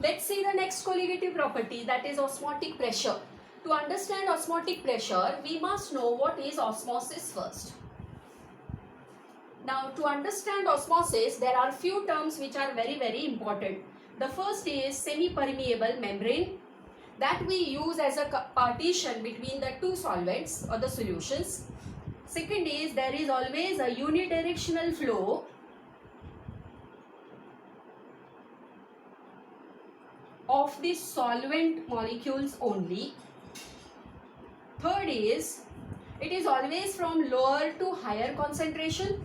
Let's see the next colligative property, that is osmotic pressure. To understand osmotic pressure, we must know what is osmosis first. Now, to understand osmosis, there are few terms which are very important. The first is semi-permeable membrane, that we use as a partition between the two solvents or the solutions. Second is there is always a unidirectional flow of the solvent molecules only. Third is it is always from lower to higher concentration.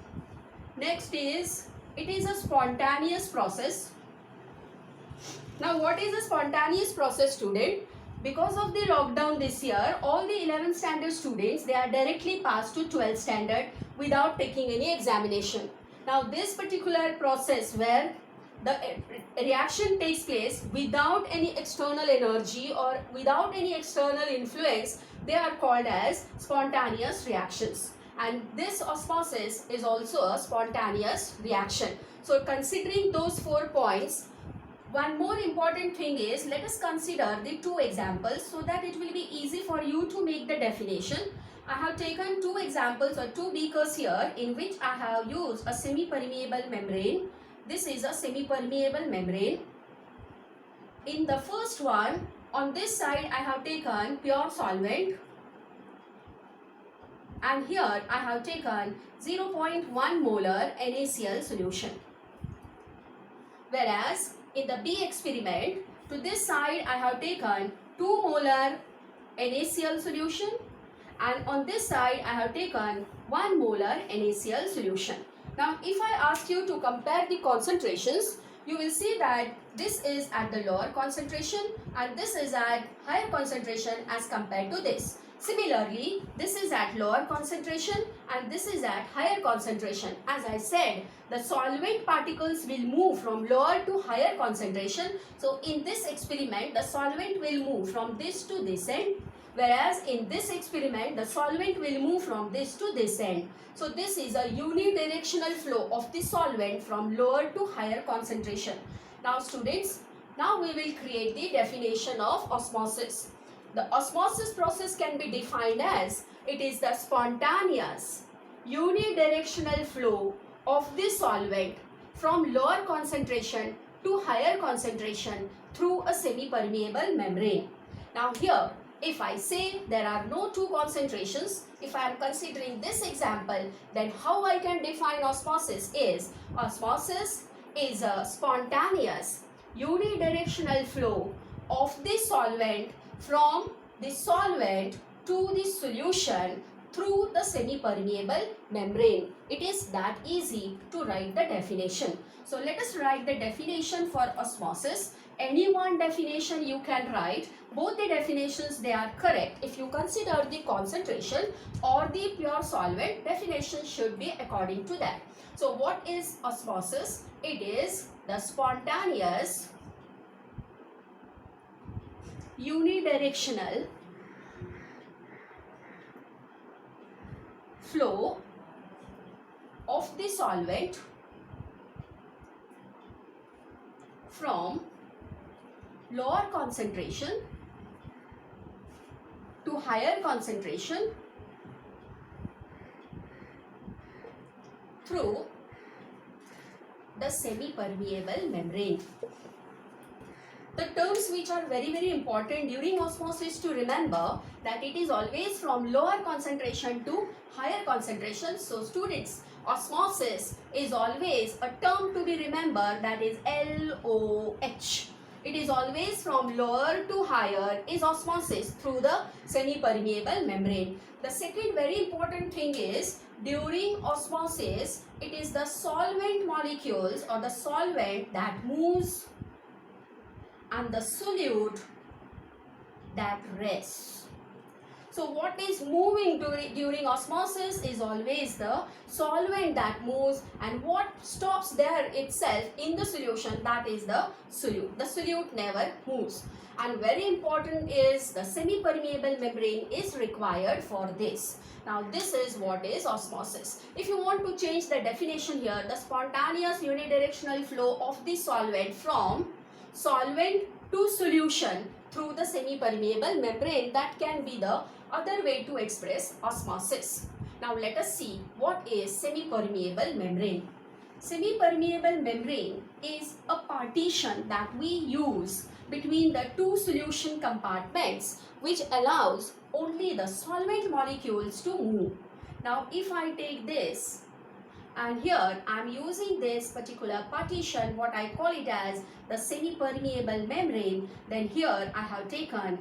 Next is it is a spontaneous process. Now, what is a spontaneous process, student? Because of the lockdown this year, all the 11th standard students, they are directly passed to 12th standard without taking any examination. Now, this particular process where the reaction takes place without any external energy or without any external influence, they are called as spontaneous reactions. And this osmosis is also a spontaneous reaction. So, considering those 4 points, one more important thing is, let us consider the two examples so that it will be easy for you to make the definition. I have taken two examples or two beakers here in which I have used a semi-permeable membrane. This is a semi-permeable membrane. In the first one, on this side I have taken pure solvent, and here I have taken 0.1 molar NaCl solution. Whereas in the B experiment, to this side I have taken 2 molar NaCl solution, and on this side I have taken 1 molar NaCl solution. Now, if I ask you to compare the concentrations, you will see that this is at the lower concentration and this is at higher concentration as compared to this. Similarly, this is at lower concentration and this is at higher concentration. As I said, the solvent particles will move from lower to higher concentration. So, in this experiment, the solvent will move from this to this end, whereas in this experiment, the solvent will move from this to this end. So, this is a unidirectional flow of the solvent from lower to higher concentration. Now, students, now we will create the definition of osmosis. The osmosis process can be defined as it is the spontaneous unidirectional flow of the solvent from lower concentration to higher concentration through a semi-permeable membrane. Now here, if I say there are no two concentrations, if I am considering this example, then how I can define osmosis is a spontaneous unidirectional flow of the solvent from the solvent to the solution through the semi-permeable membrane. It is that easy to write the definition. So let us write the definition for osmosis. Any one definition you can write. Both the definitions, they are correct. If you consider the concentration or the pure solvent, definition should be according to that. So what is osmosis? It is the spontaneous unidirectional flow of the solvent from lower concentration to higher concentration through the semi-permeable membrane. The terms which are very important during osmosis to remember, that it is always from lower concentration to higher concentration. So students, osmosis is always a term to be remembered, that is LOH. It is always from lower to higher is osmosis through the semi-permeable membrane. The second very important thing is, during osmosis, it is the solvent molecules or the solvent that moves and the solute that rests. So what is moving during osmosis is always the solvent that moves, and what stops there itself in the solution, that is the solute. The solute never moves. And very important is the semi-permeable membrane is required for this. Now this is what is osmosis. If you want to change the definition here, the spontaneous unidirectional flow of the solvent from solvent to solution through the semi-permeable membrane. That can be the other way to express osmosis. Now let us see what is semi-permeable membrane. Semi-permeable membrane is a partition that we use between the two solution compartments, which allows only the solvent molecules to move. Now if I take this, and here I am using this particular partition, what I call it as the semi-permeable membrane, then here I have taken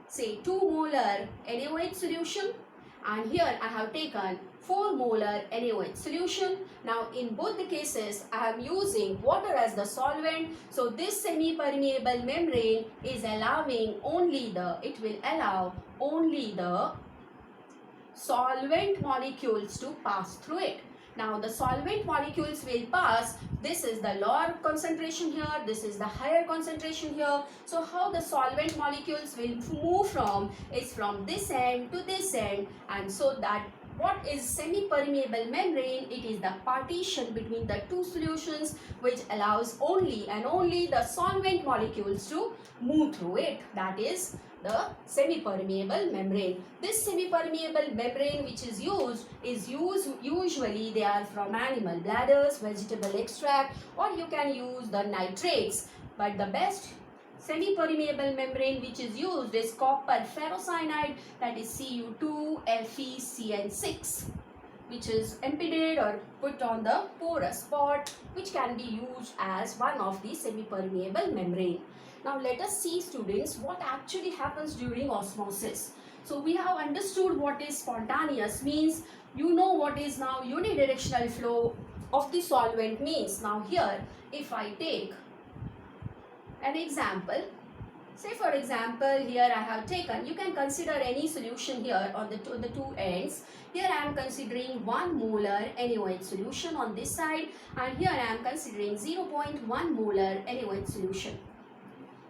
say 2 molar NaOH solution, and here I have taken 4 molar NaOH solution. Now in both the cases I am using water as the solvent. So this semi-permeable membrane is allowing only the, it will allow only the solvent molecules to pass through it. Now the solvent molecules will pass. This is the lower concentration here, this is the higher concentration here. So how the solvent molecules will move from is from this end to this end, and so that what is semi-permeable membrane? It is the partition between the two solutions which allows only and only the solvent molecules to move through it. That is the semi-permeable membrane. This semi-permeable membrane which is used usually they are from animal bladders, vegetable extract, or you can use the nitrates. But the best semi-permeable membrane which is used is copper ferrocyanide, that is Cu2FeCN6, which is impeded or put on the porous spot, which can be used as one of the semi-permeable membrane. Now let us see, students, what actually happens during osmosis. So we have understood what is spontaneous means. You know what is now unidirectional flow of the solvent means. Now here if I take an example, say for example here I have taken, you can consider any solution here on the two ends. Here I am considering 1 molar NaOH solution on this side, and here I am considering 0.1 molar NaOH solution.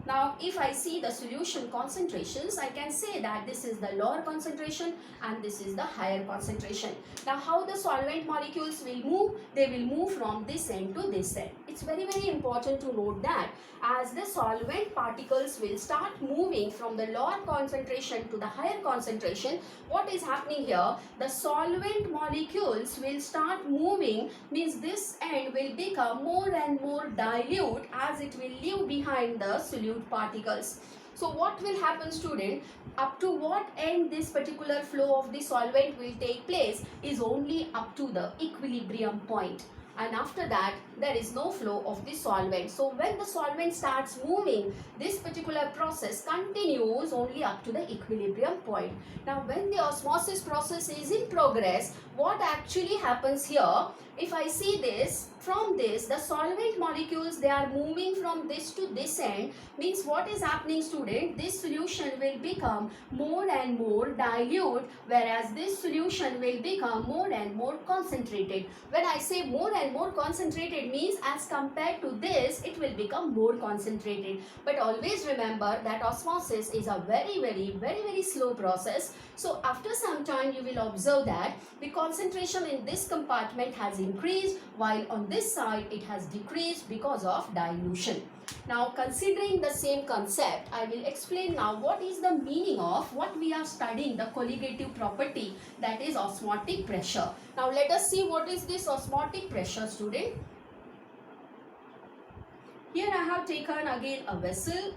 Now if I see the solution concentrations, I can say that this is the lower concentration and this is the higher concentration. Now how the solvent molecules will move? They will move from this end to this end. It's very important to note that as the solvent particles will start moving from the lower concentration to the higher concentration, what is happening here? The solvent molecules will start moving, means this end will become more and more dilute as it will leave behind the solute particles. So what will happen, student? Up to what end this particular flow of the solvent will take place is only up to the equilibrium point, and after that there is no flow of the solvent. So when the solvent starts moving, this particular process continues only up to the equilibrium point. Now when the osmosis process is in progress, what actually happens here? If I see this, from this the solvent molecules, they are moving from this to this end, means what is happening, student? This solution will become more and more dilute, whereas this solution will become more and more concentrated. When I say more and more concentrated means as compared to this, it will become more concentrated. But always remember that osmosis is a very slow process. So after some time you will observe that the concentration in this compartment has increased, while on this side it has decreased because of dilution. Now considering the same concept, I will explain now what is the meaning of what we are studying, the colligative property, that is osmotic pressure. Now let us see what is this osmotic pressure, student. Here I have taken again a vessel.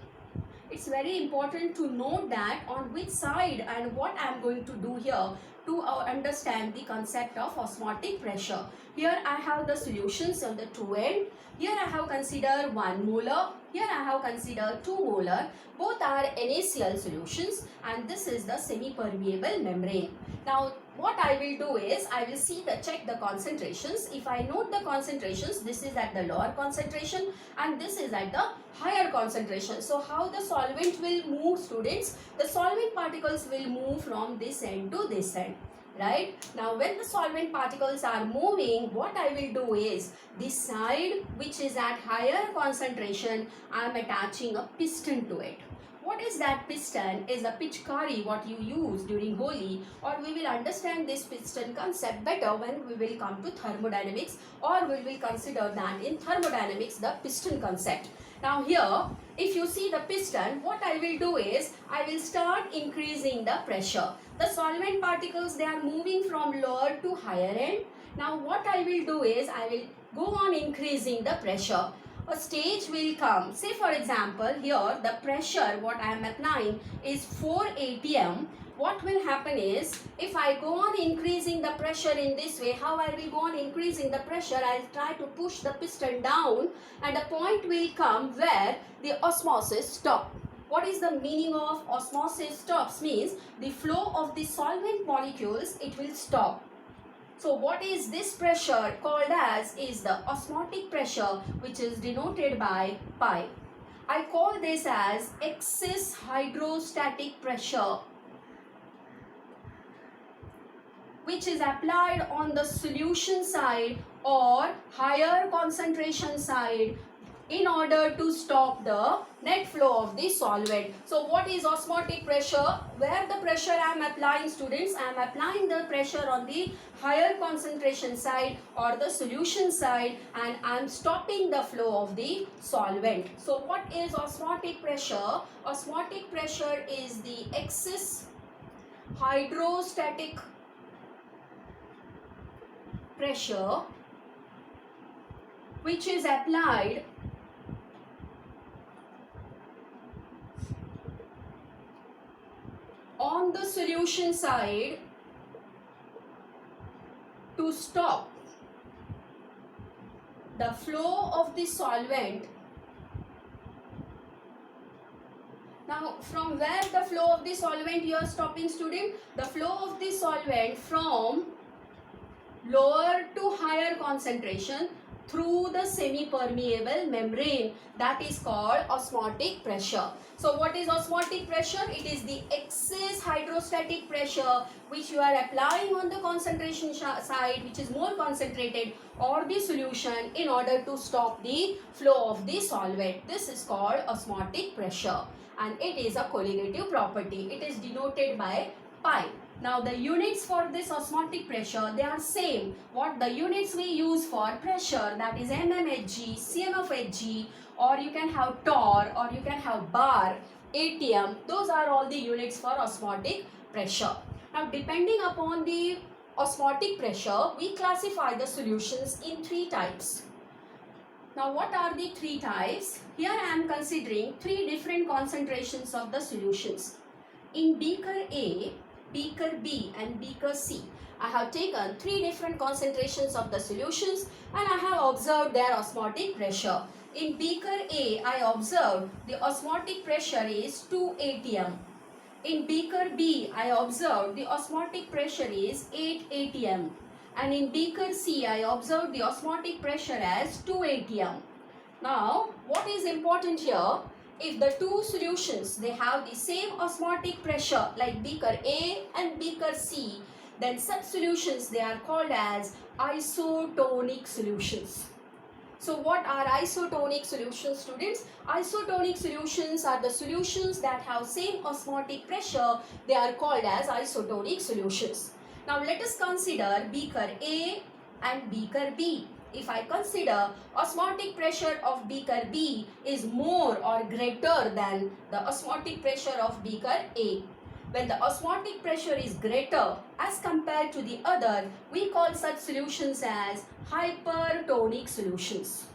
It's very important to note that on which side and what I am going to do here to understand the concept of osmotic pressure. Here I have the solutions on the two end. Here I have considered 1 molar. Here I have considered 2 molar. Both are NaCl solutions, and this is the semi-permeable membrane. Now what I will do is I will check the concentrations. If I note the concentrations, this is at the lower concentration and this is at the higher concentration. So how the solvent will move, students? The solvent particles will move from this end to this end. Right? Now when the solvent particles are moving, what I will do is this side which is at higher concentration, I am attaching a piston to it. What is that piston? Is a pitchkari what you use during Holi, or we will understand this piston concept better when we will come to thermodynamics, or we will consider that in thermodynamics the piston concept. Now here, if you see the piston, what I will do is, I will start increasing the pressure. The solvent particles, they are moving from lower to higher end. Now what I will do is, I will go on increasing the pressure. A stage will come. Say for example, here the pressure what I am applying is 4 atm. What will happen is, if I go on increasing the pressure in this way, how I will go on increasing the pressure, I will try to push the piston down, and a point will come where the osmosis stop. What is the meaning of osmosis stops? Means the flow of the solvent molecules, it will stop. So what is this pressure called as is the osmotic pressure, which is denoted by pi. I call this as excess hydrostatic pressure, which is applied on the solution side or higher concentration side in order to stop the net flow of the solvent. So what is osmotic pressure? Where the pressure I am applying, students, I am applying the pressure on the higher concentration side or the solution side, and I am stopping the flow of the solvent. So what is osmotic pressure? Osmotic pressure is the excess hydrostatic pressure which is applied on the solution side to stop the flow of the solvent. Now from where the flow of the solvent you are stopping, student? The flow of the solvent from lower to higher concentration through the semi-permeable membrane, that is called osmotic pressure. So what is osmotic pressure? It is the excess hydrostatic pressure which you are applying on the concentration side, which is more concentrated, or the solution, in order to stop the flow of the solvent. This is called osmotic pressure, and it is a colligative property. It is denoted by pi. Now the units for this osmotic pressure, they are same. What the units we use for pressure, that is mmHg, cm of Hg, or you can have torr, or you can have bar, atm. Those are all the units for osmotic pressure. Now depending upon the osmotic pressure, we classify the solutions in 3 types. Now what are the 3 types? Here I am considering 3 different concentrations of the solutions. In beaker A, beaker B and beaker C, I have taken 3 different concentrations of the solutions and I have observed their osmotic pressure. In beaker A, I observed the osmotic pressure is 2 atm. In beaker B, I observed the osmotic pressure is 8 atm. And in beaker C, I observed the osmotic pressure as 2 atm. Now, what is important here? If the 2 solutions, they have the same osmotic pressure like beaker A and beaker C, then such solutions, they are called as isotonic solutions. So what are isotonic solutions, students? Isotonic solutions are the solutions that have same osmotic pressure. They are called as isotonic solutions. Now let us consider beaker A and beaker B. If I consider osmotic pressure of beaker B is more or greater than the osmotic pressure of beaker A. When the osmotic pressure is greater as compared to the other, we call such solutions as hypertonic solutions.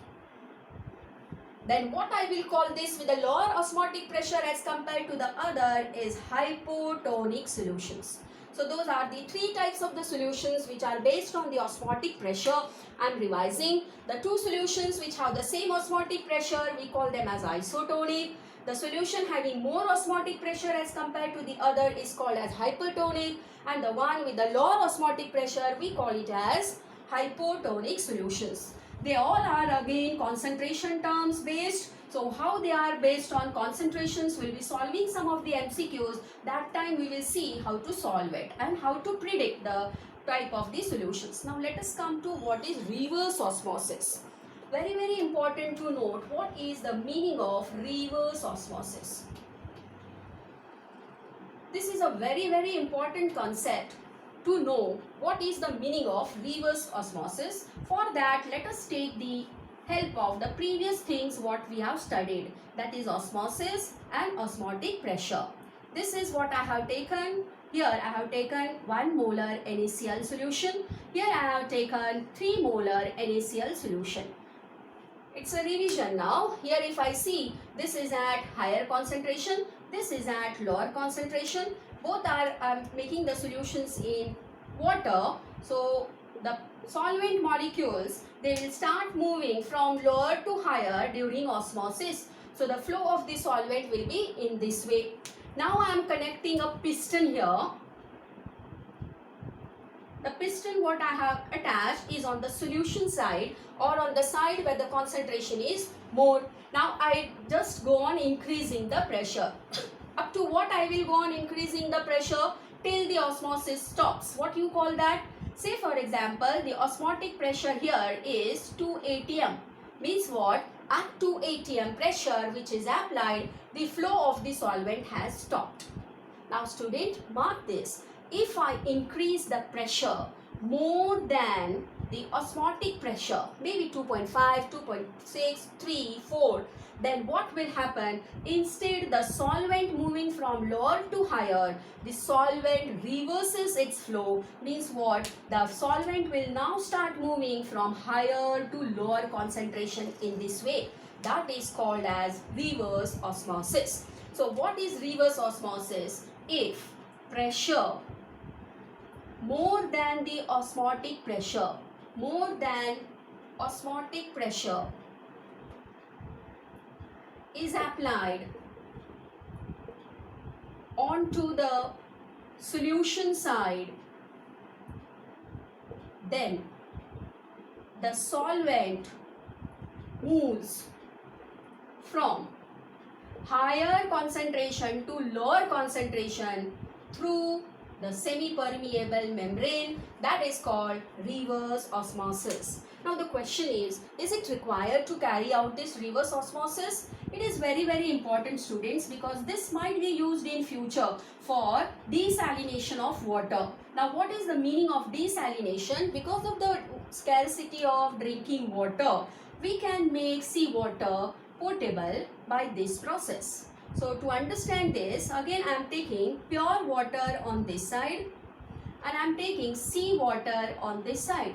Then what I will call this with a lower osmotic pressure as compared to the other is hypotonic solutions. So those are the 3 types of the solutions which are based on the osmotic pressure. I am revising. The 2 solutions which have the same osmotic pressure, we call them as isotonic. The solution having more osmotic pressure as compared to the other is called as hypertonic. And the one with the lower osmotic pressure, we call it as hypotonic solutions. They all are again concentration terms based. So how they are based on concentrations, we'll be solving some of the MCQs. That time we will see how to solve it and how to predict the type of the solutions. Now let us come to what is reverse osmosis. Very important to note what is the meaning of reverse osmosis. This is a very important concept to know what is the meaning of reverse osmosis. For that, let us take the help of the previous things what we have studied, that is osmosis and osmotic pressure. This is what I have taken. Here I have taken 1 molar NaCl solution. Here I have taken 3 molar NaCl solution. It's a revision now. Here if I see, this is at higher concentration, this is at lower concentration. Both are making the solutions in water. So the solvent molecules, they will start moving from lower to higher during osmosis. So the flow of the solvent will be in this way. Now I am connecting a piston here. The piston what I have attached is on the solution side or on the side where the concentration is more. Now I just go on increasing the pressure. Up to what I will go on increasing the pressure? Till the osmosis stops. What you call that? Say for example, the osmotic pressure here is 2 atm. Means what? At 2 atm pressure which is applied, the flow of the solvent has stopped. Now student, mark this. If I increase the pressure more than the osmotic pressure, maybe 2.5, 2.6, 3, 4, then what will happen? Instead the solvent moving from lower to higher, the solvent reverses its flow. Means what? The solvent will now start moving from higher to lower concentration in this way. That is called as reverse osmosis. So what is reverse osmosis? If pressure more than the osmotic pressure, is applied onto the solution side, then the solvent moves from higher concentration to lower concentration through the semi-permeable membrane. That is called reverse osmosis. Now the question is it required to carry out this reverse osmosis? It is very, very important students, because this might be used in future for desalination of water. Now what is the meaning of desalination? Because of the scarcity of drinking water, we can make seawater potable by this process. So to understand this, again I am taking pure water on this side and I am taking sea water on this side.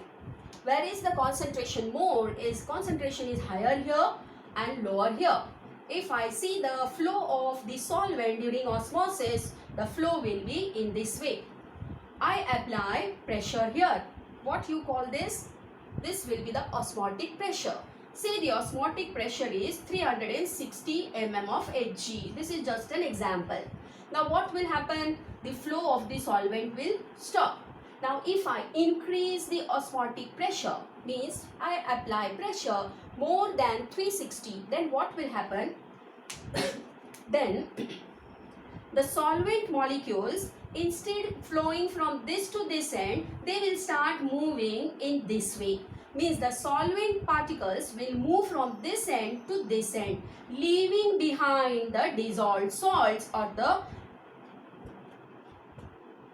Where is the concentration more? Concentration is higher here and lower here. If I see the flow of the solvent during osmosis, the flow will be in this way. I apply pressure here. What you call this? This will be the osmotic pressure. Say the osmotic pressure is 360 mm of Hg. This is just an example. Now what will happen? The flow of the solvent will stop. Now if I increase the osmotic pressure, means I apply pressure more than 360, then what will happen? Then the solvent molecules, instead flowing from this to this end, they will start moving in this way. Means the solvent particles will move from this end to this end, leaving behind the dissolved salts or the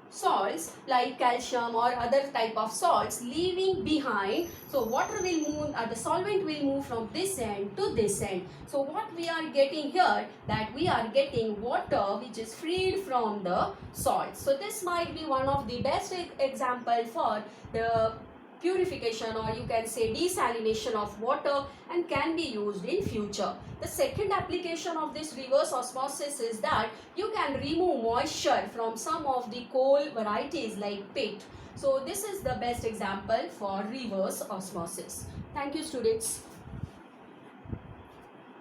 salts like calcium or other type of salts, leaving behind. So water will move, the solvent will move from this end to this end. So what we are getting here, that we are getting water which is freed from the salts. So this might be one of the best example for the purification, or you can say desalination of water, and can be used in future. The second application of this reverse osmosis is that you can remove moisture from some of the coal varieties like pit. So this is the best example for reverse osmosis. Thank you students.